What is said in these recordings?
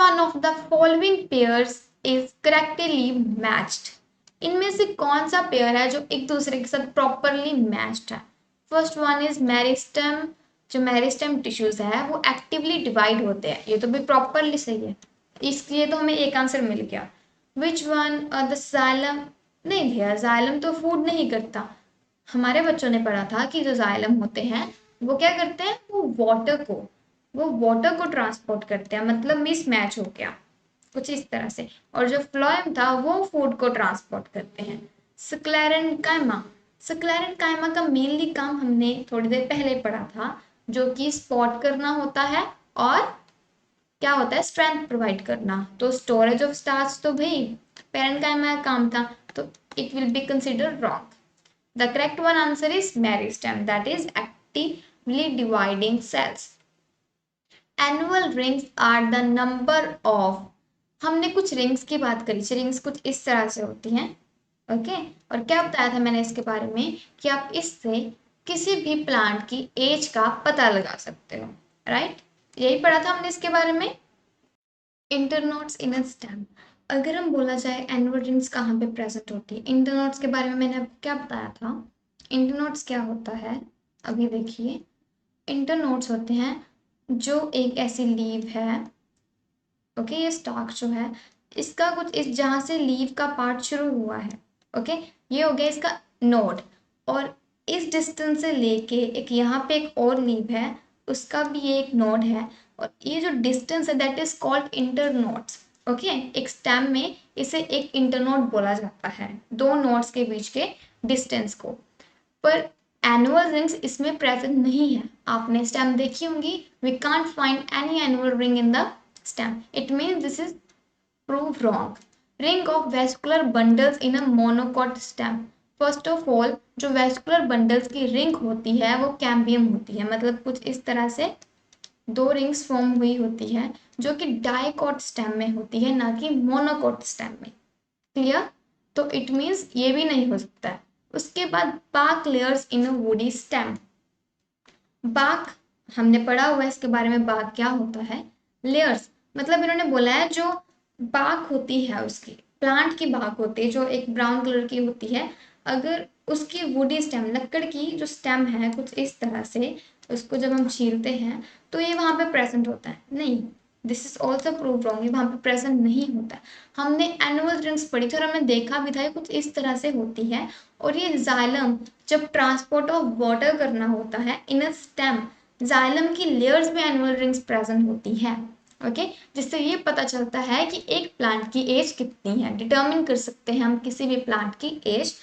One of the following pairs is correctly matched? इनमें से कौन सा पेयर है जो एक दूसरे के साथ प्रॉपरली मैच्ड है? First one is meristem. जो मेरिस्टेम टिश्यूज है वो एक्टिवली डिवाइड होते हैं, ये तो भी प्रॉपरली सही है, इसलिए तो हमें एक आंसर मिल गया। Which one the xylem? नहीं भैया, जाइलम तो फूड नहीं करता। हमारे बच्चों ने पढ़ा था कि जो जाइलम होते हैं वो क्या करते हैं, वो वाटर को ट्रांसपोर्ट करते हैं, मतलब मिस मैच हो गया कुछ इस तरह से। और जो फ्लोएम था वो फूड को ट्रांसपोर्ट करते हैं। स्क्लेरेंकाइमा, स्क्लेरेंकाइमा का मेनली काम हमने थोड़ी देर पहले पढ़ा था, जो कि स्पॉट करना होता है और क्या होता है, स्ट्रेंथ प्रोवाइड करना। तो स्टोरेज ऑफ स्टार्च तो भाई पेरेंकाइमा का काम था, तो it will be considered wrong. The correct one answer is meristem, that is actively dividing cells. Annual rings are the number of, हमने कुछ रिंग्स की बात करी, रिंग्स कुछ इस तरह से होती हैं, ओके। और क्या बताया था मैंने इसके बारे में कि आप इससे किसी भी प्लांट की एज का पता लगा सकते हो, राइट? यही पढ़ा था हमने इसके बारे में। इंटरनोड्स इन अ स्टेम, अगर हम बोला जाए एनुअल रिंग्स कहाँ पे प्रेजेंट होती है, इंटरनोड्स के बारे में मैंने आपको क्या बताया था। इंटरनोड्स क्या होता है, अभी देखिए। इंटरनोड्स होते हैं जो एक ऐसी लीव है, ओके, ये स्टॉक जो है इसका कुछ इस जहाँ से लीव का पार्ट शुरू हुआ है, ओके, ये हो गया इसका नोड। और इस डिस्टेंस से लेके एक यहाँ पे एक और लीव है, उसका भी ये एक नोड है। और ये जो डिस्टेंस है that is called internodes, okay. एक स्टेम में इसे एक इंटरनोड बोला जाता है, दो नोड्स के बीच के डिस्टेंस को। पर एनुअल रिंग्स इसमें प्रेजेंट नहीं है। आपने स्टेम देखी होंगी, we can't find any annual ring in the stem. It means this is proved wrong. Ring of vascular bundles in a monocot stem. First of all, जो vascular bundles की ring होती है वो कैम्बियम होती है, मतलब कुछ इस तरह से दो रिंग्स फॉर्म हुई होती है जो कि डाइकॉट स्टेम में होती है, ना कि मोनोकॉट स्टेम में। क्लियर? तो इट मीन्स ये भी नहीं हो सकता है। उसके बाद bark layers in a woody stem. bark हमने पढ़ा हुआ है इसके बारे में, bark क्या होता है, लेयर्स, मतलब इन्होंने बोला है जो bark होती है उसकी, प्लांट की bark होती है जो एक ब्राउन कलर की होती है, अगर उसकी वुडी स्टेम, लकड़ की जो स्टेम है कुछ इस तरह से, उसको जब हम छीलते हैं तो ये वहां पे प्रेजेंट होता है। नहीं, this is also prove wrong, ये वहां पे प्रेजेंट नहीं होता। हमने एनुअल रिंग्स पढ़ी थी और हमने देखा भी था कुछ इस तरह से होती है। और ये जाइलम जब ट्रांसपोर्ट ऑफ वाटर करना होता है इन अ स्टेम, जाइलम की लेयर्स में एनुअल रिंग्स प्रेजेंट होती है, ओके। जिससे ये पता चलता है कि एक प्लांट की एज कितनी है, डिटर्मिन कर सकते हैं हम किसी भी प्लांट की as.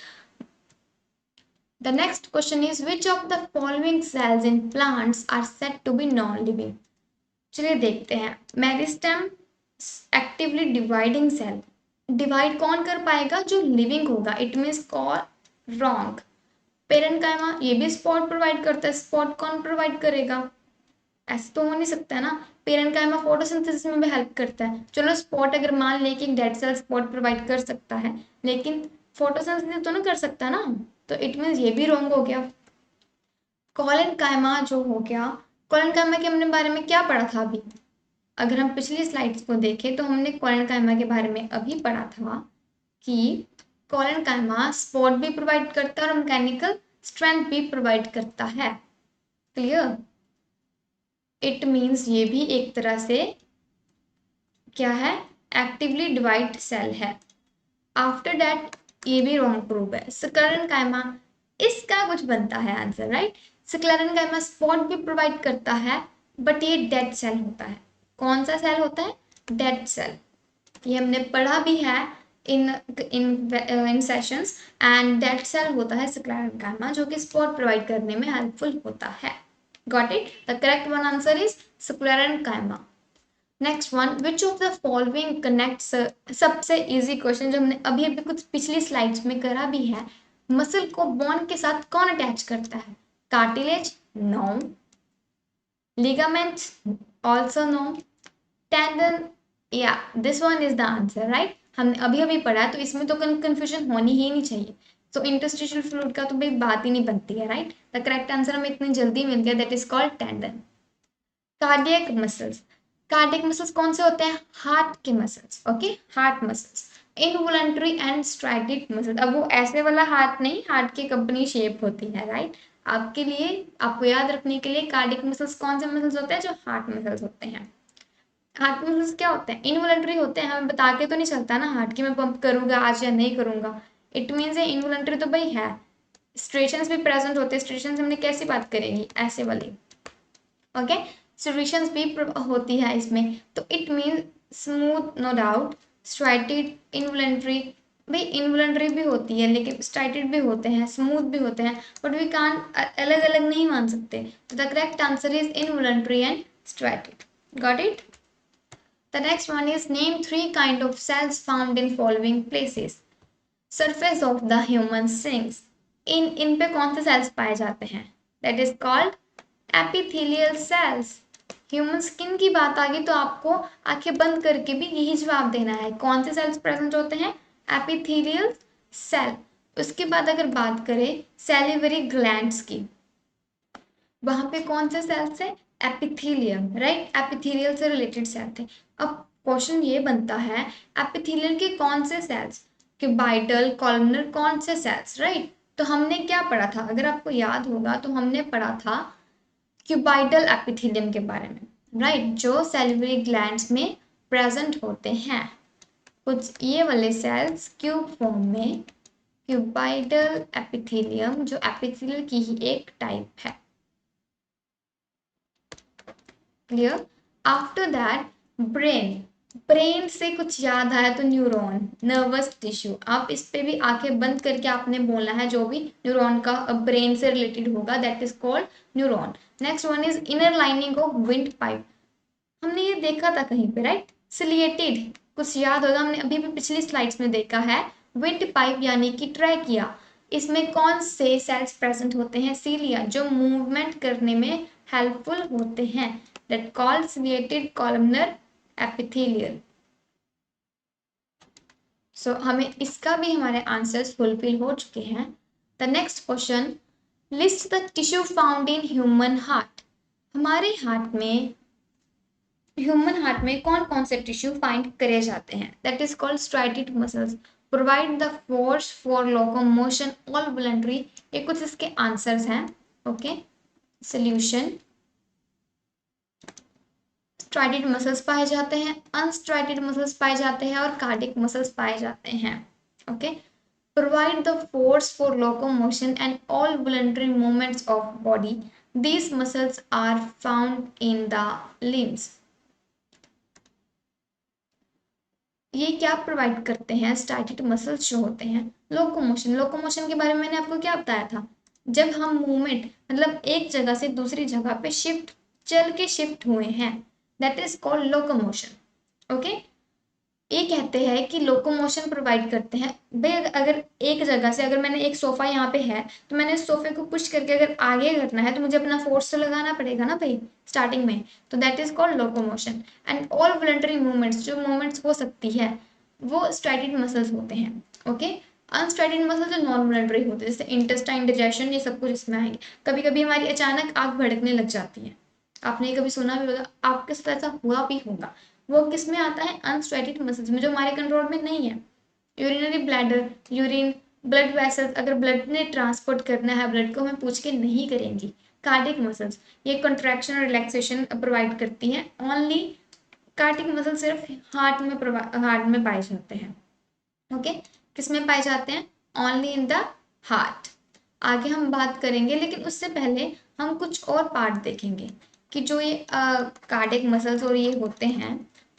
The next question is which of the following cells in plants are said to be non-living? चलिए देखते हैं। Meristem actively dividing cell, divide कौन कर पाएगा, जो लिविंग होगा, it means call wrong. Parenchyma ये भी स्पॉट प्रोवाइड करता है, स्पॉट कौन प्रोवाइड करेगा, ऐसे तो हो नहीं सकता है ना। पेरेंकाइमा फोटोसिंथेसिस में भी हेल्प करता है, चलो स्पॉट अगर मान लें कि डेड सेल स्पॉट प्रोवाइड कर सकता है, लेकिन फोटोसिंथेसिस तो नहीं कर सकता ना, तो इट मीन्स ये भी रॉन्ग हो गया। कॉलेनकाइमा जो हो गया, कॉलेनकाइमा के हमने बारे में क्या पढ़ा था अभी, अगर हम पिछली स्लाइड्स को देखें तो हमने कॉलेनकाइमा के बारे में अभी पढ़ा था कि कॉलेनकाइमा स्पॉट भी प्रोवाइड करता है और मैकेनिकल स्ट्रेंथ भी प्रोवाइड करता है। क्लियर? इट मीन्स ये भी एक तरह से क्या है, एक्टिवली डिवाइड सेल है। आफ्टर दैट ये भी रॉन्ग प्रूव है। स्क्लेरेनकाइमा, इसका कुछ बनता है आंसर, राइट। स्क्लेरेनकाइमा स्पॉट भी प्रोवाइड करता है, बट ये डेड सेल होता है। कौन सा सेल होता है, डेड सेल। ये हमने पढ़ा भी है इन इन सेशंस। एंड डेड सेल होता है स्क्लेरेनकाइमा, जो कि स्पॉट प्रोवाइड करने में हेल्पफुल होता है। Got it? The correct one answer is sclerenchyma. Next one, which of the following connects, सबसे इजी क्वेश्चन जो हमने अभी अभी कुछ पिछली स्लाइड्स में करा भी है, मसल को बोन के साथ कौन अटैच करता है, cartilage? No. Ligaments? Also no. Tendon? या this one is the answer, right. हमने अभी अभी पढ़ा, तो इसमें तो कंफ्यूजन होनी ही नहीं चाहिए। तो इंटरस्टिशियल फ्लूइड का तो भाई बात ही नहीं बनती है, राइट। द करेक्ट आंसर हमें इतनी जल्दी मिल गया, that is called tendon. Cardiac muscles, cardiac muscles कौन से होते हैं? हार्ट के muscles, okay, heart muscles. Involuntary and striated muscles, अब वो ऐसे वाला हार्ट नहीं, हार्ट की कंपनी शेप होती है, राइट। आपके लिए, आपको याद रखने के लिए, कार्डियक मसल्स कौन से मसल्स होते हैं? जो हार्ट मसल्स होते हैं। हार्ट मसल्स क्या होते हैं? इनवॉलंटरी होते हैं, हमें बता के तो नहीं चलता ना हार्ट की मैं पंप करूंगा आज या नहीं करूंगा। इट मीन्स है इनवॉलंटरी तो भाई है। स्ट्रेशंस भी प्रेजेंट होते हैं, स्ट्रेशंस हमने कैसी बात करेंगी? ऐसे वाली, ओके। स्ट्रेशंस भी होती है इसमें, तो it mean smooth, no doubt. Striated, involuntary, भाई इनवॉलंटरी भी होती है लेकिन स्ट्राइटेड भी होते हैं, स्मूथ भी होते हैं, बट वी कान अलग अलग नहीं मान सकते। तो the correct answer is involuntary and striated. Got it? The next one is name three kind of cells found in following places. Surface of the human sphinx. इन पे कौन से सेल्स पाए जाते हैं? That is called epithelial cells. Human skin की बात आ गई तो आपको आंखें बंद करके भी यही जवाब देना है। कौन से सेल्स प्रेजेंट होते हैं? Epithelial cell. उसके बाद अगर बात करें सैलिवरी ग्लैंड्स की, वहां पे कौन से सेल्स है? एपिथेलियम, राइट, एपिथेलियल से रिलेटेड सेल थे। अब क्वेश्चन ये बनता है एपिथेलियल के कौन से सेल्स, क्यूबाइडल, कॉलमनर, कौन से सेल्स, राइट। तो हमने क्या पढ़ा था? अगर आपको याद होगा तो हमने पढ़ा था क्यूबाइडल एपिथेलियम के बारे में, राइट, जो सैलिवरी ग्लैंड्स में प्रेजेंट होते हैं। कुछ ये वाले सेल्स क्यूब फॉर्म में, क्यूबाइडल एपिथेलियम, जो एपिथेलियल की ही एक टाइप है। Clear? After that brain, brain से कुछ याद आया तो न्यूरॉन, नर्वस टिश्यू। आप इस पे भी आंखें बंद करके आपने बोलना है जो भी न्यूरॉन का ब्रेन से रिलेटेड होगा, that is called neuron. Next one is inner lining of wind pipe. हमने ये देखा था कहीं पे, राइट, सिलिएटेड, कुछ याद होगा, हमने अभी भी पिछली स्लाइड्स में देखा है। विंड पाइप यानी कि ट्रैकिया, इसमें कौन से सेल्स प्रेजेंट होते हैं? सीलिया, जो मूवमेंट करने में हेल्पफुल होते हैं, that called ciliated columnar epithelial. So हमें इसका भी हमारे आंसर्स फुलफिल हो चुके हैं। The next question, list the tissue found in human heart. हमारे ह्यूमन हार्ट में कौन कौन से टिश्यू फाइंड करे जाते हैं? That is called striated muscles, provide the force for locomotion, all voluntary. ये कुछ इसके आंसर्स हैं, ओके। सोल्यूशन, स्ट्राइटेड मसल्स पाए जाते हैं, अनस्ट्राइटेड मसल्स पाए जाते हैं और कार्डियक मसल्स पाए जाते हैं, okay. Provide the force for locomotion and all voluntary movements of body, these muscles are found in the limbs. ये क्या प्रोवाइड करते हैं? स्टार्टेड मसल्स जो होते हैं, लोकोमोशन। लोकोमोशन के बारे में मैंने आपको क्या बताया था? जब हम मूवमेंट, मतलब एक जगह से दूसरी जगह पे शिफ्ट, चल के शिफ्ट हुए हैं, that is called locomotion, okay. ये कहते हैं कि लोकोमोशन प्रोवाइड करते हैं। भाई अगर एक जगह से, अगर मैंने एक सोफा यहाँ पे है तो मैंने इस सोफे को पुश करके अगर आगे करना है तो मुझे अपना फोर्स तो लगाना पड़ेगा ना भाई स्टार्टिंग में, तो that is called locomotion. And all voluntary movements, जो मूवमेंट्स हो सकती है वो स्ट्राइटेड मसल्स होते हैं, ओके। अनस्ट्राइटेड मसल जो नॉन वॉलंटरी होते हैं, जैसे इंटेस्टाइन, डाइजेशन, ये सब कुछ इसमें आएंगे। कभी कभी हमारी अचानक आग भड़कने लग जाती है, आपने कभी सुना भी होगा, आपके साथ ऐसा हुआ भी होगा। वो किस में आता है? अनस्ट्राइटेड मसल्स में, जो हमारे कंट्रोल में नहीं है। Urinary bladder, urine, blood vessels, अगर ब्लड ने ट्रांसपोर्ट करना है ब्लड को, हमें पूछ के नहीं करेंगी। कार्डियक मसल्स, ये कंट्रैक्शन और रिलैक्सेशन प्रोवाइड करती हैं। ओनली कार्डियक मसल सिर्फ हार्ट में पाए जाते हैं, ओके। किस में पाए जाते हैं? Only in the heart. आगे हम बात करेंगे, लेकिन उससे पहले हम कुछ और पार्ट देखेंगे कि जो ये कार्डियक मसल्स और ये होते हैं,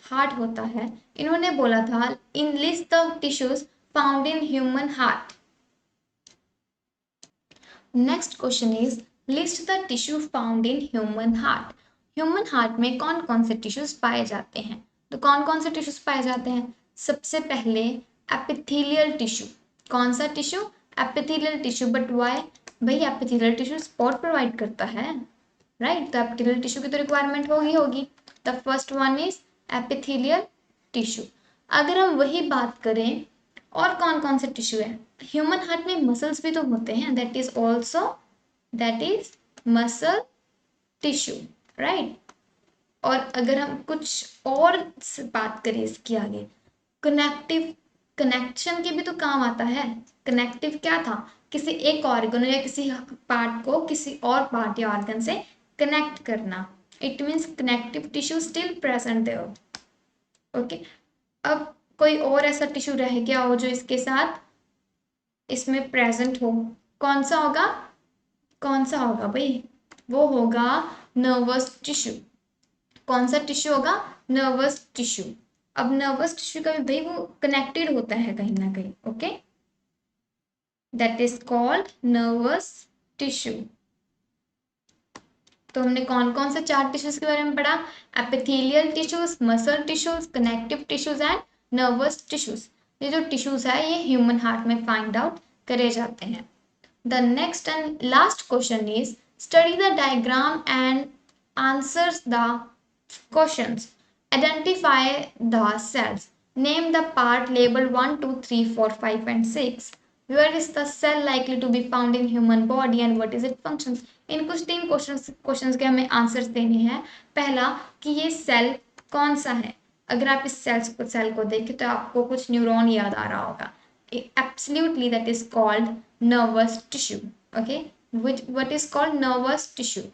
हार्ट होता है। इन्होंने बोला था in list the tissues found in human heart. Next question is list the tissue found in human heart. Human heart में कौन कौन से टिश्यूज पाए जाते हैं? तो कौन कौन से टिश्यूज पाए जाते हैं? सबसे पहले एपिथेलियल टिश्यू। कौन सा tissue? Epithelial tissue. But why? भाई एपिथेलियल टिश्यू स्पॉट प्रोवाइड करता है, राइट, तो एपिथेलियल टिश्यू की तो रिक्वायरमेंट होगी। The first one is epithelial tissue. अगर हम वही बात करें और कौन कौन से टिश्यू है, ह्यूमन हार्ट में मसल्स भी तो होते हैं, that is muscle tissue, right. और अगर हम कुछ और बात करें इसके आगे, कनेक्टिव, कनेक्शन के भी तो काम आता है। कनेक्टिव क्या था, किसी एक ऑर्गन या किसी पार्ट को किसी और पार्ट या ऑर्गन से कनेक्ट करना। It means connective tissue still present there. Okay, अब कोई और ऐसा टिश्यू रह गया हो जो इसके साथ इसमें प्रेजेंट हो, कौन सा होगा, कौन सा होगा भाई, वो होगा नर्वस टिश्यू। कौन सा टिश्यू होगा, नर्वस टिश्यू। अब नर्वस टिश्यू का भी भाई वो कनेक्टेड होता है कहीं ना कहीं। Okay, that is called nervous tissue. तो हमने कौन कौन से 4 टिश्यूज के बारे में पढ़ा, epithelial tissues, muscle tissues, connective tissues and nervous tissues. ये जो टिश्यूज है ये ह्यूमन हार्ट में फाइंड आउट करे जाते हैं। The next and last question is study the diagram and answers the questions. Identify the cells. Name the part labeled 1, 2, 3, 4, 5 and 6. Where is the cell likely to be found in human body and what is its functions? इन कुछ 3 questions के हमें answers देने हैं। पहला कि ये cell कौन सा है। अगर आप इस सेल को देखें तो आपको कुछ न्यूरॉन याद आ रहा होगा। Absolutely, that is called nervous tissue. Okay, what is called nervous tissue.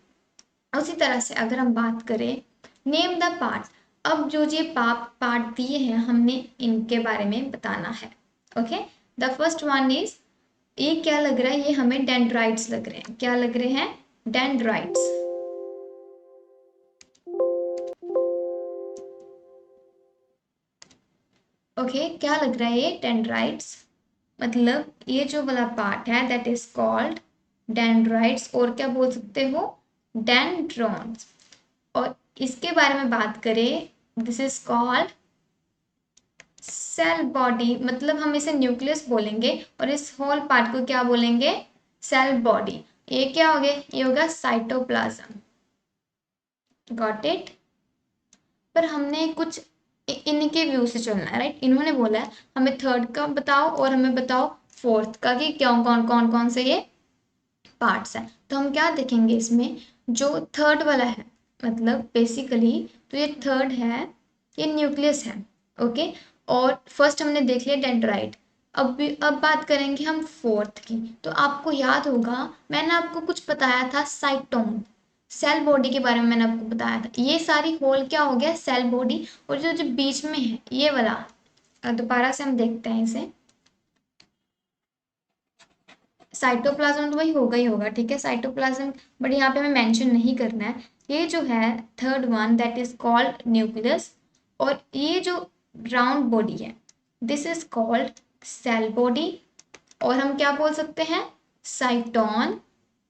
उसी तरह से अगर हम बात करें नेम द पार्ट, अब जो ये पार्ट दिए हैं हमने इनके बारे में बताना है। Okay, the first one is, ये क्या लग रहा है, ये हमें डेंड्राइट्स लग रहे हैं। क्या लग रहे हैं, डेंड्राइट्स। ओके, क्या लग रहा है ये, डेंड्राइट्स। मतलब ये जो वाला पार्ट है दैट इज कॉल्ड डेंड्राइट्स, और क्या बोल सकते हो, डेंड्रॉन्स। और इसके बारे में बात करें, this is called cell body, मतलब हम इसे न्यूक्लियस बोलेंगे और इस होल पार्ट को क्या बोलेंगे, सेल बॉडी। ये क्या हो गया, ये होगा साइटोप्लाज्म। Got it. पर हमने कुछ इनके व्यू से चलना है, राइट। इन्होंने बोला है हमें थर्ड का बताओ और हमें बताओ फोर्थ का कि क्या कौन कौन से ये पार्ट्स हैं। तो हम क्या देखेंगे इसमें, जो थर्ड वाला है, मतलब बेसिकली तो ये थर्ड है, ये न्यूक्लियस है। ओके, और फर्स्ट हमने देख लिया डेंड्राइट। अब बात करेंगे हम फोर्थ की। तो आपको याद होगा मैंने आपको कुछ बताया था, साइटोन, सेल बॉडी के बारे में मैंने आपको बताया था। ये सारी होल क्या हो गया, सेल बॉडी। और जो जो बीच में है ये वाला, दोबारा से हम देखते हैं इसे, साइटोप्लाज्म तो वही होगा ही होगा, ठीक है, साइटोप्लाज्म, बट यहाँ पे हमें मेंशन नहीं करना है। ये जो है third one that is called nucleus, और ये जो राउंड बॉडी है this is called cell body, और हम क्या बोल सकते हैं, साइटोन,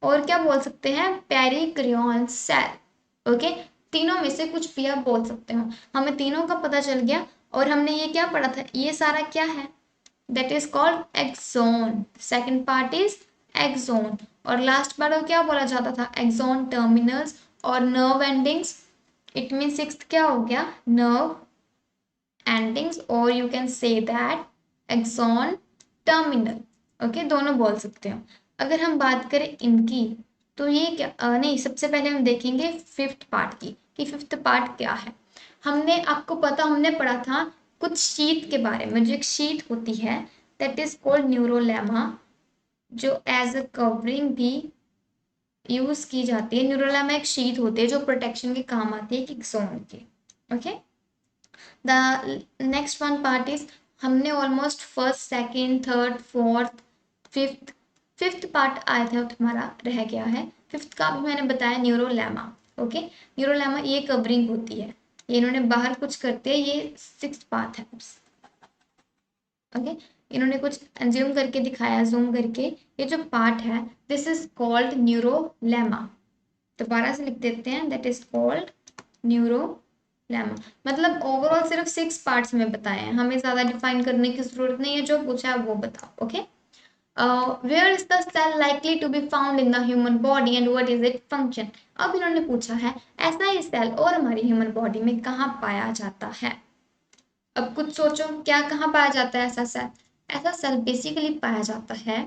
और क्या बोल सकते हैं, पेरिक्रियन सेल। ओके, तीनों में से कुछ भी आप बोल सकते हो। हमें तीनों का पता चल गया। और हमने ये क्या पढ़ा था, ये सारा क्या है, that is called axon. Second part is axon. और लास्ट पार्ट को क्या बोला जाता था, axon terminals और nerve endings. It means sixth क्या हो गया, nerve endings, और you can say that axon terminal. Okay, दोनों बोल सकते हो। अगर हम बात करें इनकी, तो ये क्या नहीं, सबसे पहले हम देखेंगे फिफ्थ पार्ट की कि फिफ्थ पार्ट क्या है। हमने आपको पता, हमने पढ़ा था कुछ शीट के बारे में। जो एक शीट होती है दैट इज कॉल्ड न्यूरोलेमा, जो एज अ कवरिंग भी यूज की जाती है। न्यूरोलेमा एक शीट होती है जो प्रोटेक्शन के काम आती है एक्सोन की। Okay, the next one part is, हमने almost first, second, third, fourth, fifth part आया था हमारा रह गया है। फिफ्थ का भी मैंने बताया न्यूरोलेमा। ओके, न्यूरोलेमा ये कवरिंग होती है, ये इन्होंने बाहर कुछ करते हैं, ये सिक्स्थ पार्ट है। ओके, इन्होंने कुछ एज्यूम करके दिखाया, जूम करके। ये जो पार्ट है दिस इज कॉल्ड न्यूरोलेमा। दोबारा से लिख देते हैं, दैट इज कॉल्ड न्यूरोलेमा। मतलब ओवरऑल सिर्फ 6 पार्ट्स में बताए हैं, हमें ज्यादा डिफाइन करने की जरूरत नहीं है, जो पूछा है वो बताओ। Okay, where is the cell likely to be found in the human body and what is it function. अब इन्होंने पूछा है ऐसा ही सेल और हमारी ह्यूमन बॉडी में कहाँ पाया जाता है। अब कुछ सोचो, क्या कहाँ पाया जाता है ऐसा सेल। ऐसा सेल बेसिकली पाया जाता है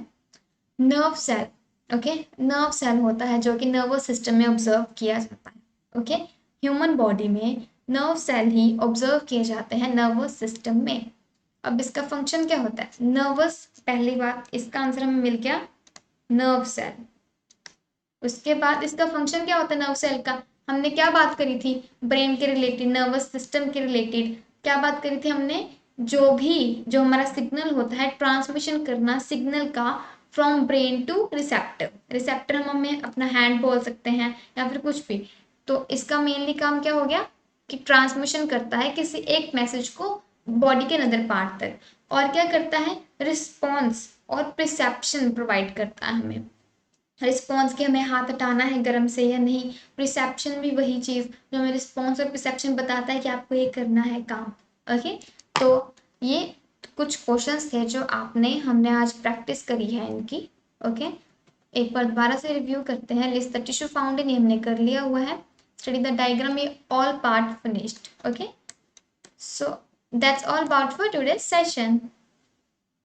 nerve cell. Okay, nerve cell होता है जो कि नर्वस सिस्टम में ऑब्जर्व किया जाता है। ओके, ह्यूमन बॉडी में नर्व सेल ही ऑब्जर्व किए जाते हैं नर्वस सिस्टम में। अब इसका फंक्शन क्या होता है? नर्वस, पहली बात इसका आंसर हमें मिल गया नर्व सेल। उसके बाद इसका फंक्शन क्या होता है नर्व सेल का? हमने क्या बात करी थी? ब्रेन के रिलेटेड, नर्वस सिस्टम के रिलेटेड क्या बात करी थी हमने? जो हमारा सिग्नल होता है, ट्रांसमिशन करना सिग्नल का from brain two receptor. Receptor हम हमें अपना हैंड बोल सकते हैं या फिर कुछ भी। तो इसका मेनली काम क्या हो गया कि ट्रांसमिशन करता है किसी एक मैसेज को बॉडी के अनदर पार्ट तक। और क्या करता है? रिस्पॉन्स और प्रिसेप्शन प्रोवाइड करता है हमें। रिस्पॉन्स के हमें हाथ हटाना है गर्म से या नहीं। रिसेप्शन भी वही चीज़ जो हमें रिस्पॉन्स और परसेप्शन बताता है कि आपको ये करना है काम। ओके, तो ये कुछ क्वेश्चंस थे जो हमने आज प्रैक्टिस करी है इनकी। ओके, एक बार दोबारा से रिव्यू करते हैं। लिस्ट द टिश्यू फाउंड इन, हमने कर लिया हुआ है। स्टडी द डायग्राम, ये all part finished. Okay, so that's all about for today's session.